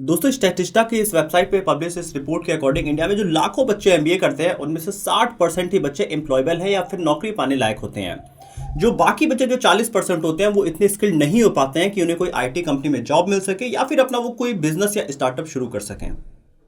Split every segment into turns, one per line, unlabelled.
दोस्तों स्टैटिस्टा की इस वेबसाइट पे पब्लिश इस रिपोर्ट के अकॉर्डिंग इंडिया में जो लाखों बच्चे एमबीए करते हैं उनमें से 60% ही बच्चे एम्प्लॉयबल हैं या फिर नौकरी पाने लायक होते हैं। जो बाकी बच्चे जो 40% होते हैं वो इतने स्किल्ड नहीं हो पाते हैं कि उन्हें कोई आईटी कंपनी में जॉब मिल सके या फिर अपना वो कोई बिजनेस या स्टार्टअप शुरू कर सकें।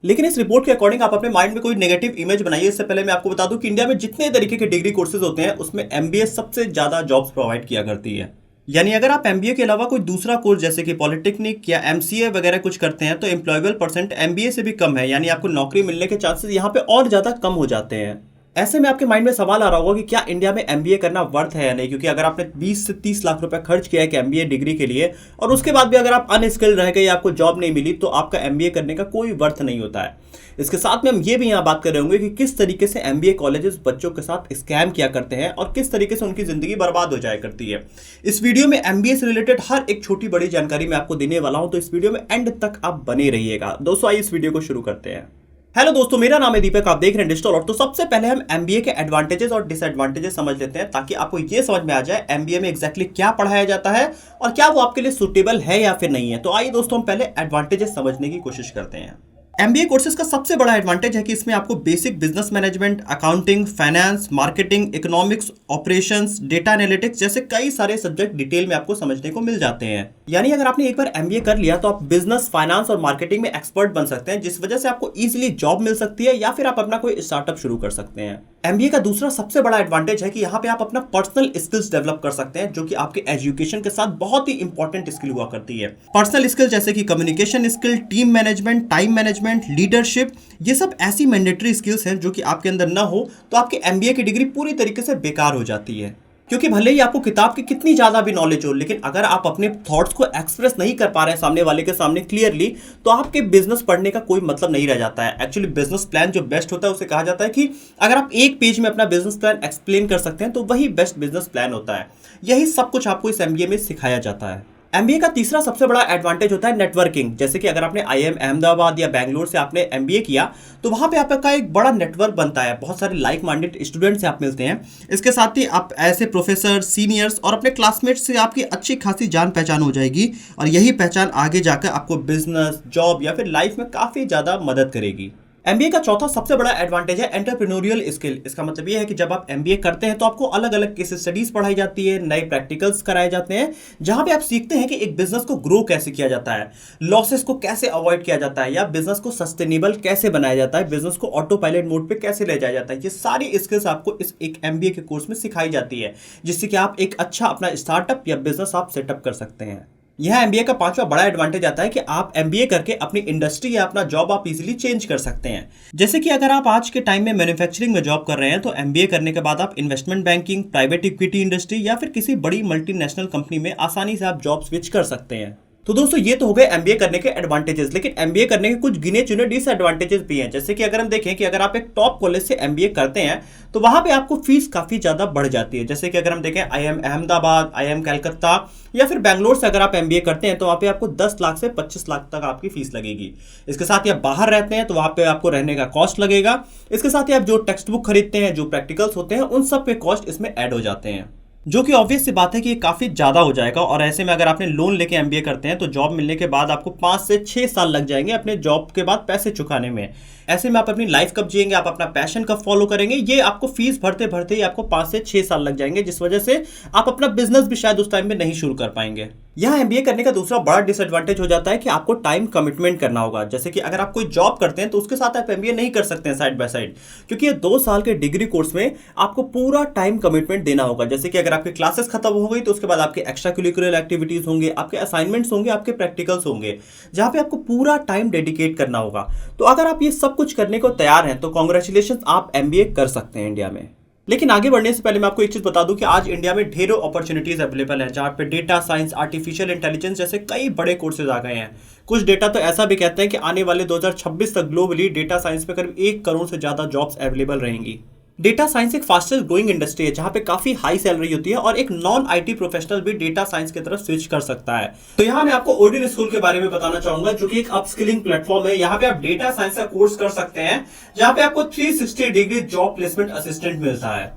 लेकिन इस रिपोर्ट के अकॉर्डिंग आप अपने माइंड में कोई नेगेटिव इमेज बनाइए। इससे पहले मैं आपको बता दूं कि इंडिया में जितने तरीके के डिग्री कोर्सेज होते हैं उसमें एमबीए सबसे ज्यादा जॉब्स प्रोवाइड किया करती है। यानी अगर आप एमबीए के अलावा कोई दूसरा कोर्स जैसे कि पॉलिटेक्निक या एमसीए वगैरह कुछ करते हैं तो एम्प्लॉयबल परसेंट एमबीए से भी कम है, यानी आपको नौकरी मिलने के चांसेस यहाँ पे और ज्यादा कम हो जाते हैं। ऐसे में आपके माइंड में सवाल आ रहा होगा कि क्या इंडिया में एमबीए करना वर्थ है या नहीं, क्योंकि अगर आपने 20 से 30 लाख रुपए खर्च किया है कि एमबीए डिग्री के लिए और उसके बाद भी अगर आप अनस्किल्ड रह गए या आपको जॉब नहीं मिली तो आपका एमबीए करने का कोई वर्थ नहीं होता है। इसके साथ में हम ये भी यहाँ बात कर रहे होंगे कि किस तरीके से एमबीए कॉलेजेस बच्चों के साथ स्कैम किया करते हैं और किस तरीके से उनकी जिंदगी बर्बाद हो जाया करती है। इस वीडियो में एमबीए से रिलेटेड हर एक छोटी बड़ी जानकारी मैं आपको देने वाला हूं, तो इस वीडियो में एंड तक आप बने रहिएगा। दोस्तों आइए इस वीडियो को शुरू करते हैं। हेलो दोस्तों, मेरा नाम है दीपक, आप देख रहे हैं डिजिटल और। तो सबसे पहले हम एमबीए के एडवांटेजेस और डिसएडवांटेजेस समझ लेते हैं ताकि आपको ये समझ में आ जाए एमबीए में एग्जैक्टली क्या पढ़ाया जाता है और क्या वो आपके लिए सुटेबल है या फिर नहीं है। तो आइए दोस्तों हम पहले एडवांटेजेस समझने की कोशिश करते हैं। एमबीए कोर्सेज का सबसे बड़ा एडवांटेज है कि इसमें आपको basic business management, accounting, finance, marketing, economics, operations, data analytics जैसे कई सारे सब्जेक्ट डिटेल में आपको समझने को मिल जाते हैं। यानी अगर आपने एक बार एमबीए कर लिया तो आप बिजनेस, फाइनेंस और मार्केटिंग में एक्सपर्ट बन सकते हैं, जिस वजह से आपको इजीली जॉब मिल सकती है या फिर आप अपना कोई स्टार्टअप शुरू कर सकते हैं। एमबीए का दूसरा सबसे बड़ा एडवांटेज है कि यहाँ पे आप अपना पर्सनल स्किल्स डेवलप कर सकते हैं, जो कि आपके एजुकेशन के साथ बहुत ही इंपॉर्टेंट स्किल हुआ करती है। पर्सनल स्किल जैसे कि communication skill, team management, time management, leadership, ये सब ऐसी मैंडेटरी स्किल्स हैं जो कि आपके अंदर ना हो तो आपकी एमबीए की डिग्री पूरी तरीके से बेकार हो जाती है। क्योंकि भले ही आपको किताब की कितनी ज्यादा भी नॉलेज हो, लेकिन अगर आप अपने थॉट्स को एक्सप्रेस नहीं कर पा रहे हैं सामने वाले के सामने क्लियरली, तो आपके बिजनेस पढ़ने का कोई मतलब नहीं रह जाता है। एक्चुअली बिजनेस प्लान जो बेस्ट होता है उसे कहा जाता है कि अगर आप एक पेज में अपना बिजनेस प्लान एक्सप्लेन कर सकते हैं तो वही बेस्ट बिजनेस प्लान होता है। यही सब कुछ आपको इस एमबीए में सिखाया जाता है। एमबीए का तीसरा सबसे बड़ा एडवांटेज होता है नेटवर्किंग। जैसे कि अगर आपने आईआईएम अहमदाबाद या बैंगलोर से आपने एमबीए किया तो वहां पे आपका एक बड़ा नेटवर्क बनता है, बहुत सारे लाइक माइंडेड स्टूडेंट से आप मिलते हैं। इसके साथ ही आप ऐसे प्रोफेसर, सीनियर्स और अपने क्लासमेट्स से आपकी अच्छी खासी जान पहचान हो जाएगी और यही पहचान आगे जाकर आपको बिजनेस, जॉब या फिर लाइफ में काफ़ी ज़्यादा मदद करेगी। एमबीए का चौथा सबसे बड़ा एडवांटेज है एंटरप्रेन्योरियल स्किल। इसका मतलब ये है कि जब आप एमबीए करते हैं तो आपको अलग अलग केस स्टडीज पढ़ाई जाती है, नए प्रैक्टिकल्स कराए जाते हैं, जहां पे आप सीखते हैं कि एक बिजनेस को ग्रो कैसे किया जाता है, लॉसेस को कैसे अवॉइड किया जाता है या बिजनेस को सस्टेनेबल कैसे बनाया जाता है, बिजनेस को ऑटो पायलट मोड पे कैसे ले जाया जाता है। ये सारी स्किल्स आपको इस एक एमबीए के कोर्स में सिखाई जाती है, जिससे कि आप एक अच्छा अपना स्टार्टअप या बिजनेस आप सेटअप कर सकते हैं। यह एमबीए का पांचवा बड़ा एडवांटेज आता है कि आप एमबीए करके अपनी इंडस्ट्री या अपना जॉब आप इजीली चेंज कर सकते हैं। जैसे कि अगर आप आज के टाइम में मैन्युफैक्चरिंग में जॉब कर रहे हैं तो एमबीए करने के बाद आप investment banking, private equity industry या फिर किसी बड़ी मल्टीनेशनल कंपनी में आसानी से आप जॉब स्विच कर सकते हैं। तो दोस्तों ये तो हो गए एमबीए करने के एडवांटेजेस, लेकिन एमबीए करने के कुछ गिने चुने डिसएडवांटेजेस भी हैं। जैसे कि अगर हम देखें कि अगर आप एक टॉप कॉलेज से एमबीए करते हैं तो वहां पे आपको फीस काफी ज्यादा बढ़ जाती है। जैसे कि अगर हम देखें आईआईएम अहमदाबाद, आईआईएम कलकत्ता या फिर बैंगलोर से अगर आप एमबीए करते हैं तो वहां पे आपको 10 लाख से 25 लाख तक आपकी फीस लगेगी। इसके साथ ही आप बाहर रहते हैं तो वहां पे आपको रहने का कॉस्ट लगेगा। इसके साथ ही आप जो टेक्स्ट बुक खरीदते हैं, जो प्रैक्टिकल्स होते हैं, उन सब पे कॉस्ट इसमें ऐड हो जाते हैं, जो कि ऑब्वियस सी बात है कि ये काफ़ी ज़्यादा हो जाएगा। और ऐसे में अगर आपने लोन लेके एमबीए करते हैं तो जॉब मिलने के बाद आपको 5 से 6 साल लग जाएंगे अपने जॉब के बाद पैसे चुकाने में। ऐसे में आप अपनी लाइफ कब जिएंगे, आप अपना पैशन कब फॉलो करेंगे, ये आपको फीस भरते भरते ही आपको 5 से 6 साल लग जाएंगे, जिस वजह से आप अपना बिजनेस भी शायद उस टाइम में नहीं शुरू कर पाएंगे। यहाँ एमबीए करने का दूसरा बड़ा डिसएडवांटेज हो जाता है कि आपको टाइम कमिटमेंट करना होगा। जैसे कि अगर आप कोई जॉब करते हैं तो उसके साथ आप एमबीए नहीं कर सकते हैं साइड बाय साइड, क्योंकि ये 2 साल के डिग्री कोर्स में आपको पूरा टाइम कमिटमेंट देना होगा। जैसे कि अगर आपकी क्लासेस खत्म हो गई तो उसके बाद आपके एक्स्ट्रा करिकुलर एक्टिविटीज होंगे, आपके असाइनमेंट्स होंगे, आपके प्रैक्टिकल्स होंगे, जहां पे आपको पूरा टाइम डेडिकेट करना होगा। तो अगर आप ये सब कुछ करने को तैयार हैं तो कांग्रेचुलेशन, आप एमबीए कर सकते हैं इंडिया में। लेकिन आगे बढ़ने से पहले मैं आपको एक चीज बता दूं कि आज इंडिया में ढेरों अपॉर्चुनिटीज अवेलेबल हैं, जहां पे डेटा साइंस, आर्टिफिशियल इंटेलिजेंस जैसे कई बड़े कोर्सेज आ गए हैं। कुछ डेटा तो ऐसा भी कहते हैं कि आने वाले 2026 तक ग्लोबली डेटा साइंस में करीब 1 करोड़ से ज्यादा जॉब्स अवेलेबल रहेंगी। डेटा साइंस एक फास्टेस्ट ग्रोइंग इंडस्ट्री है जहां पे काफी हाई सैलरी होती है और एक नॉन आईटी प्रोफेशनल भी डेटा साइंस की तरफ स्विच कर सकता है। तो यहाँ मैं आपको ओडिन स्कूल के बारे में बताना चाहूंगा, जो कि एक अपस्किलिंग प्लेटफॉर्म है। यहाँ पे आप डेटा साइंस का कोर्स कर सकते हैं, जहां पे आपको 360 डिग्री जॉब प्लेसमेंट असिस्टेंट मिलता है।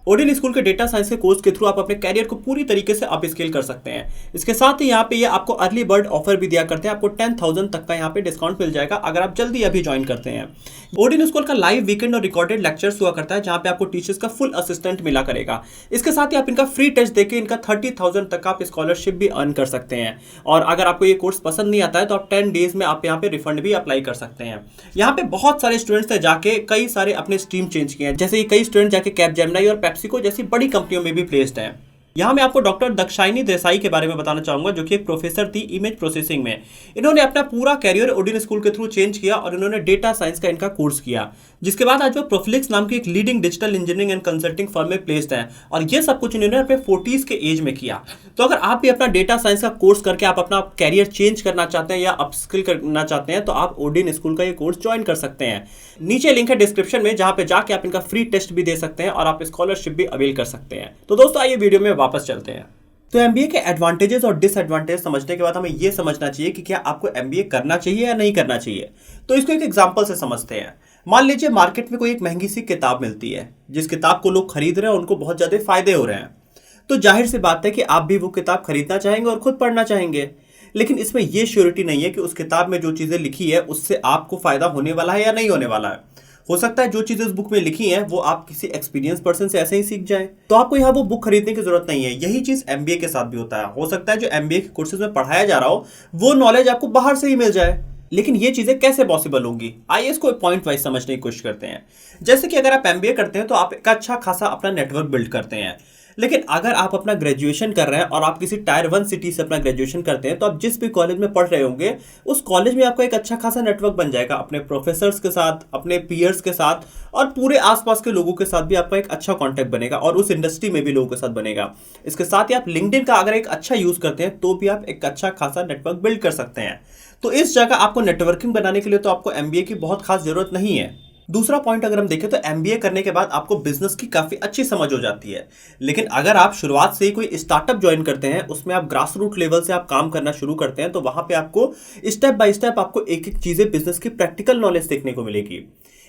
ओडिन स्कूल के डेटा साइंस के कोर्स के थ्रू आप अपने कैरियर को पूरी तरीके से अप स्केल कर सकते हैं। इसके साथ ही यहाँ पे ये आपको अर्ली बर्ड ऑफर भी दिया करते हैं, आपको 10,000 तक का यहाँ पे डिस्काउंट मिल जाएगा अगर आप जल्दी अभी ज्वाइन करते हैं। ओडिन स्कूल का लाइव वीकेंड और रिकॉर्डेड लेक्चर्स हुआ करता है, जहाँ पे आपको टीचर्स का फुल असिस्टेंट मिला करेगा। इसके साथ ही आप इनका फ्री टेस्ट देके इनका 30,000 तक का आप स्कॉलरशिप भी अर्न कर सकते हैं। और अगर आपको ये कोर्स पसंद नहीं आता है तो आप 10 डेज में आप यहाँ पे रिफंड भी अप्लाई कर सकते हैं। यहाँ पे बहुत सारे स्टूडेंट्स थे जाके कई सारे अपने स्ट्रीम चेंज किए हैं, जैसे कई स्टूडेंट जाके कैपजेमिनी और पेप्सिको जैसी बड़ी कंपनियों में भी प्लेस्ड हैं। यहाँ मैं आपको डॉक्टर दक्षायनी देसाई के बारे में बताना चाहूंगा, जो कि एक प्रोफेसर थी इमेज प्रोसेसिंग में। इन्होंने अपना पूरा कैरियर ओडिन स्कूल के थ्रू चेंज किया और इन्होंने डेटा साइंस का इनका कोर्स किया, जिसके बाद आज वो प्रोफ्लिक्स नाम की एक leading digital engineering and consulting firm में प्लेस्ड हैं। और ये सब कुछ इन्होंने अपने 40s के एज में किया। तो अगर आप भी अपना डेटा साइंस का कोर्स करके आप अपना कैरियर चेंज करना चाहते हैं या अपस्किल करना चाहते हैं तो आप ओडिन स्कूल का ये कोर्स ज्वाइन कर सकते हैं। नीचे लिंक है डिस्क्रिप्शन में, जहां पे जाके आप इनका फ्री टेस्ट भी दे सकते हैं और आप स्कॉलरशिप भी अवेल कर सकते हैं। तो दोस्तों आइए वीडियो में वापस चलते हैं। तो एमबीए के एडवांटेजेस और डिसएडवांटेज समझने के बाद हमें यह समझना चाहिए कि क्या आपको एमबीए करना चाहिए या नहीं करना चाहिए। तो इसको एक एग्जांपल से समझते हैं। मान लीजिए मार्केट में कोई एक महंगी सी किताब मिलती है, जिस किताब को लोग खरीद रहे हैं, उनको बहुत ज्यादा फायदे हो रहे हैं। तो जाहिर सी बात है कि आप भी वो किताब खरीदना चाहेंगे और खुद पढ़ना चाहेंगे। लेकिन इसमें यह श्योरिटी नहीं है कि उस किताब में जो चीजें लिखी है उससे आपको फायदा होने वाला है या नहीं होने वाला है। हो सकता है जो चीजें उस बुक में लिखी हैं वो आप किसी एक्सपीरियंस पर्सन से ऐसे ही सीख जाए, तो आपको यहाँ वो बुक खरीदने की जरूरत नहीं है। यही चीज एमबीए के साथ भी होता है। हो सकता है जो एमबीए के कोर्सेज में पढ़ाया जा रहा हो वो नॉलेज आपको बाहर से ही मिल जाए, लेकिन ये चीजें कैसे पॉसिबल होंगी, आइए इसको पॉइंट वाइज समझने की कोशिश करते हैं। जैसे कि अगर आप एमबीए करते हैं तो आप एक अच्छा खासा अपना नेटवर्क बिल्ड करते हैं। लेकिन अगर आप अपना ग्रेजुएशन कर रहे हैं और आप किसी टायर 1 सिटी से अपना ग्रेजुएशन करते हैं तो आप जिस भी कॉलेज में पढ़ रहे होंगे उस कॉलेज में आपका एक अच्छा खासा नेटवर्क बन जाएगा, अपने प्रोफेसर्स के साथ, अपने पीयर्स के साथ और पूरे आसपास के लोगों के साथ भी आपका एक अच्छा कॉन्टैक्ट बनेगा और उस इंडस्ट्री में भी लोगों के साथ बनेगा। इसके साथ ही आप लिंक्डइन का अगर एक अच्छा यूज करते हैं तो भी आप एक अच्छा खासा नेटवर्क बिल्ड कर सकते हैं। तो इस जगह आपको नेटवर्किंग बनाने के लिए तो आपको एमबीए की बहुत खास जरूरत नहीं है। दूसरा पॉइंट अगर हम देखें तो एमबीए करने के बाद आपको बिजनेस की काफी अच्छी समझ हो जाती है। लेकिन अगर आप शुरुआत से ही कोई स्टार्टअप ज्वाइन करते हैं, उसमें आप ग्रास रूट लेवल से आप काम करना शुरू करते हैं, तो वहां पे आपको स्टेप बाय स्टेप आपको एक एक चीजें बिजनेस की प्रैक्टिकल नॉलेज देखने को मिलेगी।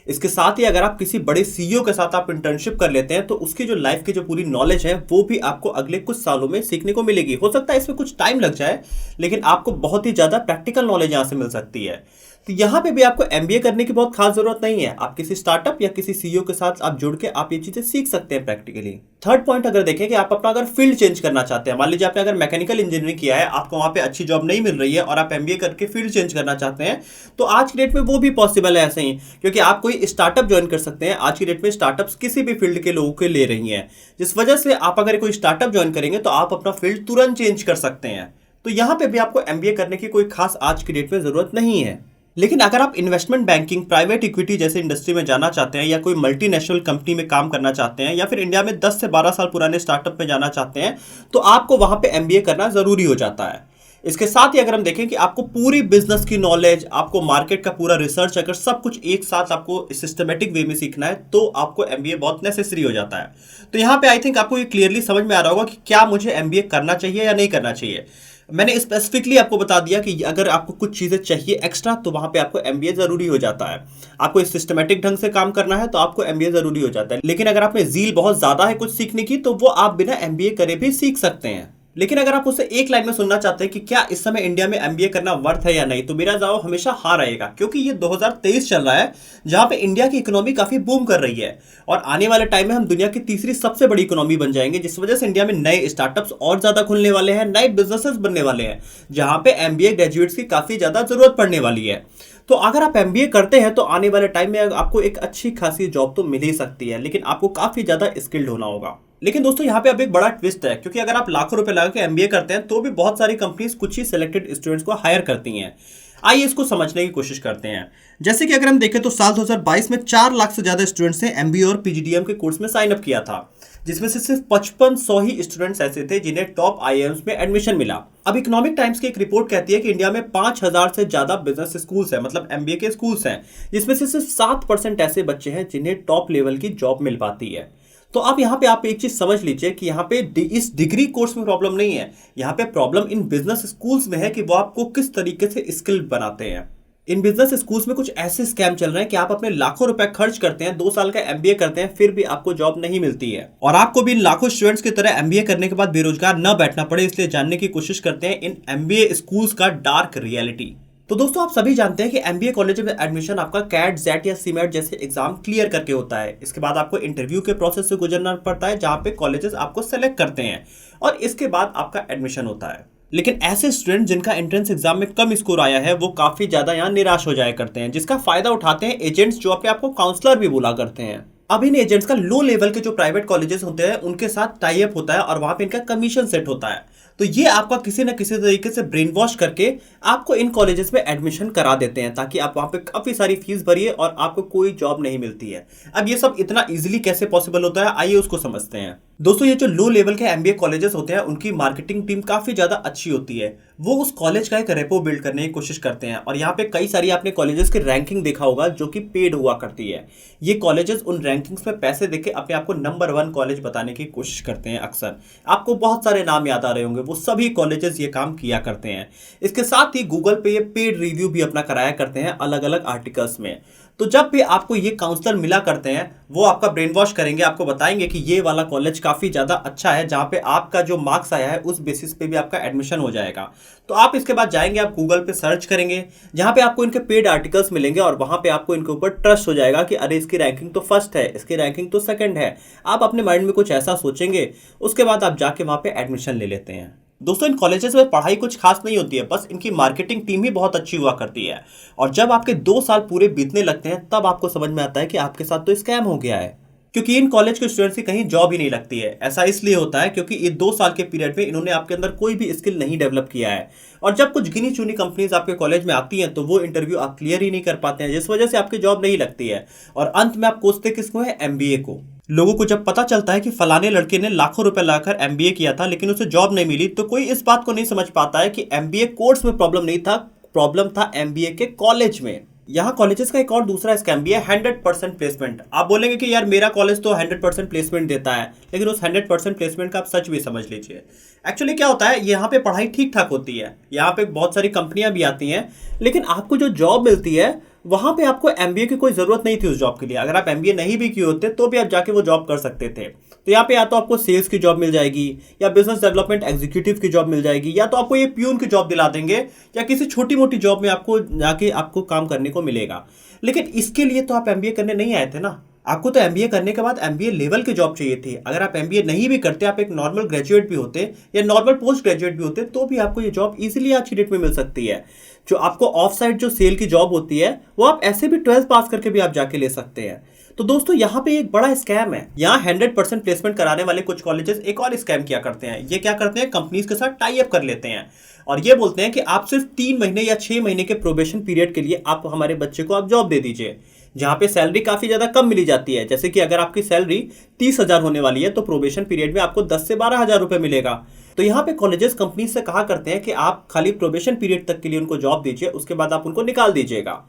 इसके साथ ही अगर आप किसी बड़े सीईओ के साथ आप इंटर्नशिप कर लेते हैं तो उसकी जो लाइफ की जो पूरी नॉलेज है वो भी आपको अगले कुछ सालों में सीखने को मिलेगी। हो सकता है इसमें कुछ टाइम लग जाए, लेकिन आपको बहुत ही ज्यादा प्रैक्टिकल नॉलेज यहां से मिल सकती है। तो यहाँ पे भी आपको एमबीए करने की बहुत खास जरूरत नहीं है। आप किसी स्टार्टअप या किसी सीईओ के साथ आप जुड़ के आप ये चीजें सीख सकते हैं प्रैक्टिकली। थर्ड पॉइंट अगर देखें कि आप अपना अगर फील्ड चेंज करना चाहते हैं, मान लीजिए आपने अगर मैकेनिकल इंजीनियरिंग किया है, आपको वहां पे अच्छी जॉब नहीं मिल रही है और आप एमबीए करके फील्ड चेंज करना चाहते हैं, तो आज की डेट में वो भी पॉसिबल है ऐसे ही, क्योंकि आप कोई स्टार्टअप ज्वाइन कर सकते हैं। आज की डेट में स्टार्टअप्स किसी भी फील्ड के लोगों के ले रही हैं, जिस वजह से आप अगर कोई स्टार्टअप ज्वाइन करेंगे तो आप अपना फील्ड तुरंत चेंज कर सकते हैं। तो यहाँ पे भी आपको एमबीए करने की कोई खास आज की डेट में जरूरत नहीं है। लेकिन अगर आप इन्वेस्टमेंट बैंकिंग, प्राइवेट इक्विटी जैसे इंडस्ट्री में जाना चाहते हैं या कोई मल्टीनेशनल कंपनी में काम करना चाहते हैं या फिर इंडिया में 10 से 12 साल पुराने स्टार्टअप में जाना चाहते हैं, तो आपको वहां पे एमबीए करना जरूरी हो जाता है। इसके साथ ही अगर हम देखें कि आपको पूरी बिजनेस की नॉलेज, आपको मार्केट का पूरा रिसर्च, अगर सब कुछ एक साथ आपको सिस्टमेटिक वे में सीखना है तो आपको एमबीए बहुत नेसेसरी हो जाता है। तो यहाँ पे आई थिंक आपको ये क्लियरली समझ में आ रहा होगा कि क्या मुझे एमबीए करना चाहिए या नहीं करना चाहिए। मैंने स्पेसिफिकली आपको बता दिया कि अगर आपको कुछ चीज़ें चाहिए एक्स्ट्रा तो वहां पे आपको एमबीए जरूरी हो जाता है। आपको इस सिस्टमेटिक ढंग से काम करना है तो आपको एमबीए जरूरी हो जाता है। लेकिन अगर आप में ज़ील बहुत ज़्यादा है कुछ सीखने की तो वो आप बिना एमबीए करे भी सीख सकते हैं। लेकिन अगर आप उसे एक लाइन में सुनना चाहते हैं कि क्या इस समय इंडिया में एमबीए करना वर्थ है या नहीं, तो मेरा जवाब हमेशा हाँ रहेगा, क्योंकि ये 2023 चल रहा है जहां पे इंडिया की इकोनॉमी काफी बूम कर रही है और आने वाले टाइम में हम दुनिया की तीसरी सबसे बड़ी इकोनॉमी बन जाएंगे, जिस वजह से इंडिया में नए स्टार्टअप्स और ज्यादा खुलने वाले हैं, नए बिजनेसेस बनने वाले हैं, जहां पे एमबीए ग्रेजुएट्स की काफी ज्यादा जरूरत पड़ने वाली है। तो अगर आप एमबीए करते हैं तो आने वाले टाइम में आपको एक अच्छी खासी जॉब तो मिल ही सकती है, लेकिन आपको काफी ज्यादा स्किल्ड होना होगा। लेकिन दोस्तों यहाँ पे अब एक बड़ा ट्विस्ट है, क्योंकि अगर आप लाखों रुपए लगा के एमबीए करते हैं तो भी बहुत सारी कंपनीज कुछ ही सिलेक्टेड स्टूडेंट्स को हायर करती हैं। आइए इसको समझने की कोशिश करते हैं। जैसे कि अगर हम देखें तो साल 2022 में 4 लाख से ज्यादा स्टूडेंट्स ने एमबीए और पीजीडीएम के कोर्स में साइन अप किया था, जिसमें से सिर्फ 5500 ही स्टूडेंट्स ऐसे थे जिन्हें टॉप आईआईएम्स में एडमिशन मिला। अब इकोनॉमिक टाइम्स की एक रिपोर्ट कहती है कि इंडिया में 5000 से ज्यादा बिजनेस स्कूल्स हैं, मतलब एमबीए के स्कूल्स हैं, जिसमें से सिर्फ 7% ऐसे बच्चे हैं जिन्हें टॉप लेवल की जॉब मिल पाती है। तो अब यहाँ पे आप एक चीज समझ लीजिए कि यहाँ पे इस डिग्री कोर्स में प्रॉब्लम नहीं है, यहाँ पे प्रॉब्लम इन बिजनेस स्कूल्स में है कि वो आपको किस तरीके से स्किल बनाते हैं। इन बिजनेस स्कूल्स में कुछ ऐसे स्कैम चल रहे हैं कि आप अपने लाखों रुपए खर्च करते हैं, 2 साल का एमबीए करते हैं, फिर भी आपको जॉब नहीं मिलती है। और आपको भी इन लाखों स्टूडेंट्स की तरह एमबीए करने के बाद बेरोजगार न बैठना पड़े, इसलिए जानने की कोशिश करते हैं इन एमबीए स्कूल्स का डार्क रियलिटी। तो दोस्तों, आप सभी जानते हैं कि एमबीए कॉलेज में एडमिशन आपका कैट, जेट या सीमेट जैसे एग्जाम क्लियर करके होता है। इसके बाद आपको इंटरव्यू के प्रोसेस से गुजरना पड़ता है, जहां पे कॉलेजेस आपको सेलेक्ट करते हैं और इसके बाद आपका एडमिशन होता है। लेकिन ऐसे स्टूडेंट जिनका एंट्रेंस एग्जाम में कम स्कोर आया है, वो काफी ज्यादा यहाँ निराश हो जाया करते हैं, जिसका फायदा उठाते हैं एजेंट्स, जो अपने आपको काउंसलर भी बोला करते हैं। अब इन एजेंट्स का लो लेवल के जो प्राइवेट कॉलेजेस होते हैं उनके साथ टाई अप होता है और वहां पे इनका कमीशन सेट होता है। तो ये आपका किसी न किसी तरीके से ब्रेन वॉश करके आपको इन कॉलेजेस में एडमिशन करा देते हैं, ताकि आप वहां पे काफी सारी फीस भरिए और आपको कोई जॉब नहीं मिलती है। अब ये सब इतना इजीली कैसे पॉसिबल होता है, आइए उसको समझते हैं। दोस्तों, ये जो लो लेवल के एमबीए कॉलेजेस होते हैं उनकी मार्केटिंग टीम काफी ज्यादा अच्छी होती है। वो उस कॉलेज का एक रेपो बिल्ड करने की कोशिश करते हैं और यहाँ पे कई सारी आपने कॉलेजेस की रैंकिंग देखा होगा जो कि पेड हुआ करती है। ये कॉलेजेस उन रैंकिंग्स में पैसे देके अपने आप को नंबर 1 कॉलेज बताने की कोशिश करते हैं। अक्सर आपको बहुत सारे नाम याद आ रहे होंगे, वो सभी कॉलेजेस ये काम किया करते हैं। इसके साथ ही गूगल पे ये पेड रिव्यू भी अपना कराया करते हैं अलग अलग आर्टिकल्स में। तो जब भी आपको ये काउंसलर मिला करते हैं, वो आपका ब्रेन वॉश करेंगे, आपको बताएंगे कि ये वाला कॉलेज काफी ज्यादा अच्छा है, जहां पे आपका जो मार्क्स आया है उस बेसिस पे भी आपका एडमिशन हो जाएगा। तो आप इसके बाद जाएंगे, आप गूगल पे सर्च करेंगे, जहां पे आपको इनके पेड आर्टिकल्स मिलेंगे और वहां पे आपको इनके ऊपर ट्रस्ट हो जाएगा कि अरे इसकी रैंकिंग तो फर्स्ट है, इसकी रैंकिंग तो सेकंड है। आप अपने माइंड में कुछ ऐसा सोचेंगे, उसके बाद आप जाके वहां पे एडमिशन ले लेते हैं। दोस्तों, इन कॉलेजेस में पढ़ाई कुछ खास नहीं होती है, बस इनकी मार्केटिंग टीम ही बहुत अच्छी हुआ करती है। और जब आपके 2 साल पूरे बीतने लगते हैं, तब आपको समझ में आता है कि आपके साथ तो स्कैम हो गया है, क्योंकि इन कॉलेज के स्टूडेंट्स की कहीं जॉब ही नहीं लगती है। ऐसा इसलिए होता है क्योंकि ये 2 साल के पीरियड में इन्होंने आपके अंदर कोई भी स्किल नहीं डेवलप किया है। और जब कुछ गिनी चुनी कंपनीज आपके कॉलेज में आती हैं, तो वो इंटरव्यू आप क्लियर ही नहीं कर पाते हैं, जिस वजह से आपकी जॉब नहीं लगती है। और अंत में आप कोसते किसको है? एमबीए को। लोगों को जब पता चलता है कि फलाने लड़के ने लाखों रुपए लाकर एमबीए किया था लेकिन उसे जॉब नहीं मिली, तो कोई इस बात को नहीं समझ पाता है कि एमबीए कोर्स में प्रॉब्लम नहीं था, प्रॉब्लम था एमबीए के कॉलेज में। यहाँ कॉलेजेस का एक और दूसरा स्कैम भी है, 100% प्लेसमेंट। आप बोलेंगे कि यार मेरा कॉलेज तो 100% प्लेसमेंट देता है, लेकिन उस 100% प्लेसमेंट का आप सच भी समझ लीजिए। एक्चुअली क्या होता है, यहाँ पे पढ़ाई ठीक ठाक होती है, यहाँ पे बहुत सारी कंपनियां भी आती हैं, लेकिन आपको जो जॉब मिलती है वहां पे आपको एमबीए की कोई जरूरत नहीं थी उस जॉब के लिए। अगर आप एमबीए नहीं भी किए होते तो भी आप जाके वो जॉब कर सकते थे। तो यहाँ पे या तो आपको सेल्स की जॉब मिल जाएगी, या बिजनेस डेवलपमेंट एग्जीक्यूटिव की जॉब मिल जाएगी, या तो आपको ये प्यून की जॉब दिला देंगे, या किसी छोटी मोटी जॉब में आपको जाके आपको काम करने को मिलेगा। लेकिन इसके लिए तो आप एमबीए करने नहीं आए थे ना, आपको तो एमबीए करने के बाद एमबीए लेवल की जॉब चाहिए थी। अगर आप एमबीए नहीं भी करते, आप एक नॉर्मल ग्रेजुएट भी होते या नॉर्मल पोस्ट ग्रेजुएट भी होते, तो भी आपको ये जॉब इजीली अच्छी रेट में मिल सकती है। जो आपको ऑफ साइड जो सेल की जॉब होती है, वो आप ऐसे भी 12th पास करके भी आप जाके ले सकते हैं। तो दोस्तों, यहाँ पे एक बड़ा स्कैम है। यहाँ 100% प्लेसमेंट कराने वाले कुछ कॉलेजेस एक और स्कैम किया करते हैं। ये क्या करते हैं, कंपनीज के साथ टाई अप कर लेते हैं और ये बोलते हैं कि आप सिर्फ 3 महीने या 6 महीने के प्रोबेशन पीरियड के लिए आप हमारे बच्चे को आप जॉब दे दीजिए, जहां पे सैलरी काफी ज्यादा कम मिली जाती है। जैसे कि अगर आपकी सैलरी 30,000 होने वाली है, तो प्रोबेशन पीरियड में आपको 10 से 12,000 रुपए मिलेगा। तो यहाँ पे कॉलेजेस कंपनी से कहा करते हैं कि आप खाली प्रोबेशन पीरियड तक के लिए उनको जॉब दीजिए, उसके बाद आप उनको निकाल दीजिएगा।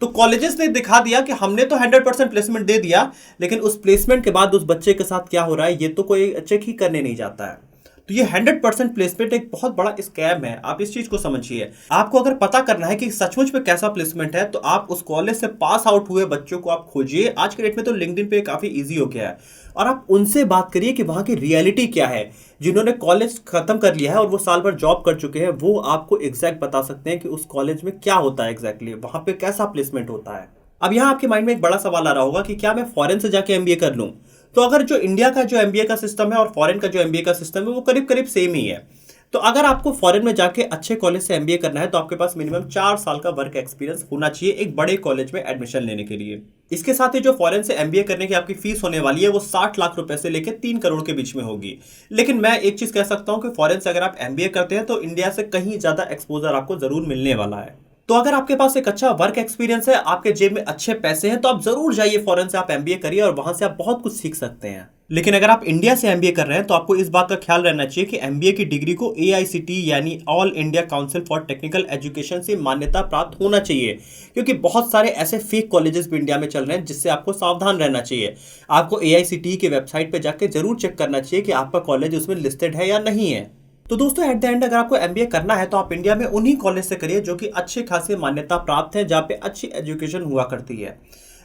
तो कॉलेजेस ने दिखा दिया कि हमने तो 100% प्लेसमेंट दे दिया, लेकिन उस प्लेसमेंट के बाद उस बच्चे के साथ क्या हो रहा है, ये तो कोई चेक ही करने नहीं जाता है। तो ये 100% प्लेसमेंट एक बहुत बड़ा स्कैम है, आप इस चीज को समझिए। आपको अगर पता करना है कि सचमुच में कैसा प्लेसमेंट है, तो आप उस कॉलेज से पास आउट हुए बच्चों को आप खोजिए। आज के डेट में तो लिंक्डइन पे काफी इजी हो गया है, और आप उनसे बात करिए कि वहां की रियलिटी क्या है। जिन्होंने कॉलेज खत्म कर लिया है और वो साल भर जॉब कर चुके हैं, वो आपको एग्जैक्ट बता सकते हैं कि उस कॉलेज में क्या होता है, एग्जैक्टली वहां पे कैसा प्लेसमेंट होता है। अब यहाँ आपके माइंड में एक बड़ा सवाल आ रहा होगा कि क्या मैं फॉरेन से जाके एमबीए कर लूं? तो अगर जो इंडिया का जो एमबीए का सिस्टम है और फॉरेन का जो एमबीए का सिस्टम है, वो करीब करीब सेम ही है। तो अगर आपको फॉरेन में जाके अच्छे कॉलेज से एमबीए करना है, तो आपके पास मिनिमम 4 साल का वर्क एक्सपीरियंस होना चाहिए एक बड़े कॉलेज में एडमिशन लेने के लिए। इसके साथ ही जो फॉरेन से एमबीए करने की आपकी फीस होने वाली है, वो 60 लाख रुपए से लेकर 3 करोड़ के बीच में होगी। लेकिन मैं एक चीज कह सकता हूं कि फॉरेन से अगर आप एमबीए करते हैं, तो इंडिया से कहीं ज्यादा एक्सपोजर आपको जरूर मिलने वाला है। तो अगर आपके पास एक अच्छा वर्क एक्सपीरियंस है, आपके जेब में अच्छे पैसे हैं, तो आप जरूर जाइए फॉरेन से, आप एमबीए करिए और वहां से आप बहुत कुछ सीख सकते हैं। लेकिन अगर आप इंडिया से एमबीए कर रहे हैं, तो आपको इस बात का ख्याल रहना चाहिए कि एमबीए की डिग्री को AICTE यानी all India council for technical education से मान्यता प्राप्त होना चाहिए, क्योंकि बहुत सारे ऐसे फेक कॉलेजेस भी इंडिया में चल रहे हैं, जिससे आपको सावधान रहना चाहिए। आपको AICTE की वेबसाइट पर जाकर जरूर चेक करना चाहिए कि आपका कॉलेज उसमें लिस्टेड है या नहीं है। तो दोस्तों एट द एंड अगर आपको एमबीए करना है तो आप इंडिया में उन्हीं कॉलेज से करिए जो कि अच्छी खासी मान्यता प्राप्त है, जहाँ पे अच्छी एजुकेशन हुआ करती है।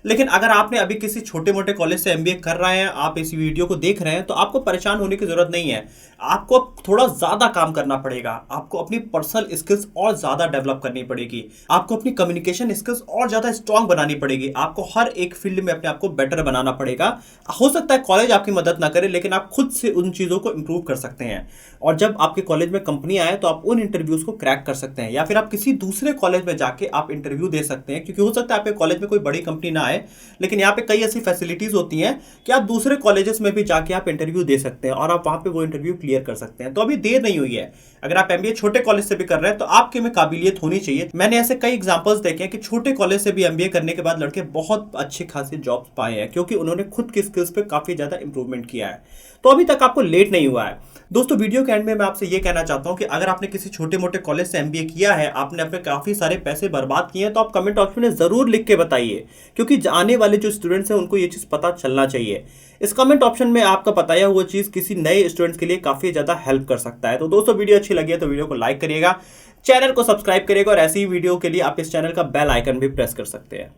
लेकिन अगर आपने अभी किसी छोटे मोटे कॉलेज से एमबीए कर रहे हैं, आप इस वीडियो को देख रहे हैं, तो आपको परेशान होने की जरूरत नहीं है। आपको अब थोड़ा ज्यादा काम करना पड़ेगा, आपको अपनी पर्सनल स्किल्स और ज्यादा डेवलप करनी पड़ेगी, आपको अपनी कम्युनिकेशन स्किल्स और ज्यादा स्ट्रांग बनानी पड़ेगी, आपको हर एक फील्ड में अपने आप को बेटर बनाना पड़ेगा। हो सकता है कॉलेज आपकी मदद ना करे, लेकिन आप खुद से उन चीजों को इंप्रूव कर सकते हैं। और जब आपके कॉलेज में कंपनी आए तो आप उन इंटरव्यूज को क्रैक कर सकते हैं, या फिर आप किसी दूसरे कॉलेज में जाके आप इंटरव्यू दे सकते हैं, क्योंकि हो सकता है आपके कॉलेज में कोई बड़ी कंपनी ना आए, लेकिन यहाँ पे कई ऐसी फैसिलिटीज होती हैं कि आप दूसरे कॉलेजेस में भी जाके आप इंटरव्यू दे सकते हैं और आप वहां पे वो इंटरव्यू क्लियर कर सकते हैं। तो अभी देर नहीं हुई है। अगर आप एमबीए छोटे कॉलेज से भी कर रहे हैं तो आपके में काबिलियत होनी चाहिए। मैंने ऐसे कई एग्जांपल्स देखे हैं कि छोटे कॉलेज से भी एमबीए करने के बाद लड़के बहुत अच्छे खासे जॉब्स पाए हैं, क्योंकि उन्होंने खुद की स्किल्स पे काफी ज्यादा इंप्रूवमेंट किया है। तो अभी तक आपको लेट नहीं हुआ है। दोस्तों वीडियो के एंड में मैं आपसे ये कहना चाहता हूं कि अगर आपने किसी छोटे मोटे कॉलेज से एमबीए किया है, आपने अपने काफी सारे पैसे बर्बाद किए हैं, तो आप कमेंट ऑप्शन में जरूर लिख के बताइए, क्योंकि आने वाले जो स्टूडेंट्स हैं उनको ये चीज पता चलना चाहिए। इस कमेंट ऑप्शन में आपका बताया हुआ चीज किसी नए स्टूडेंट्स के लिए काफी ज्यादा हेल्प कर सकता है। तो दोस्तों वीडियो अच्छी लगी है तो वीडियो को लाइक करिएगा, चैनल को सब्सक्राइब करिएगा, और ऐसी ही वीडियो के लिए आप इस चैनल का बेल आइकन भी प्रेस कर सकते हैं।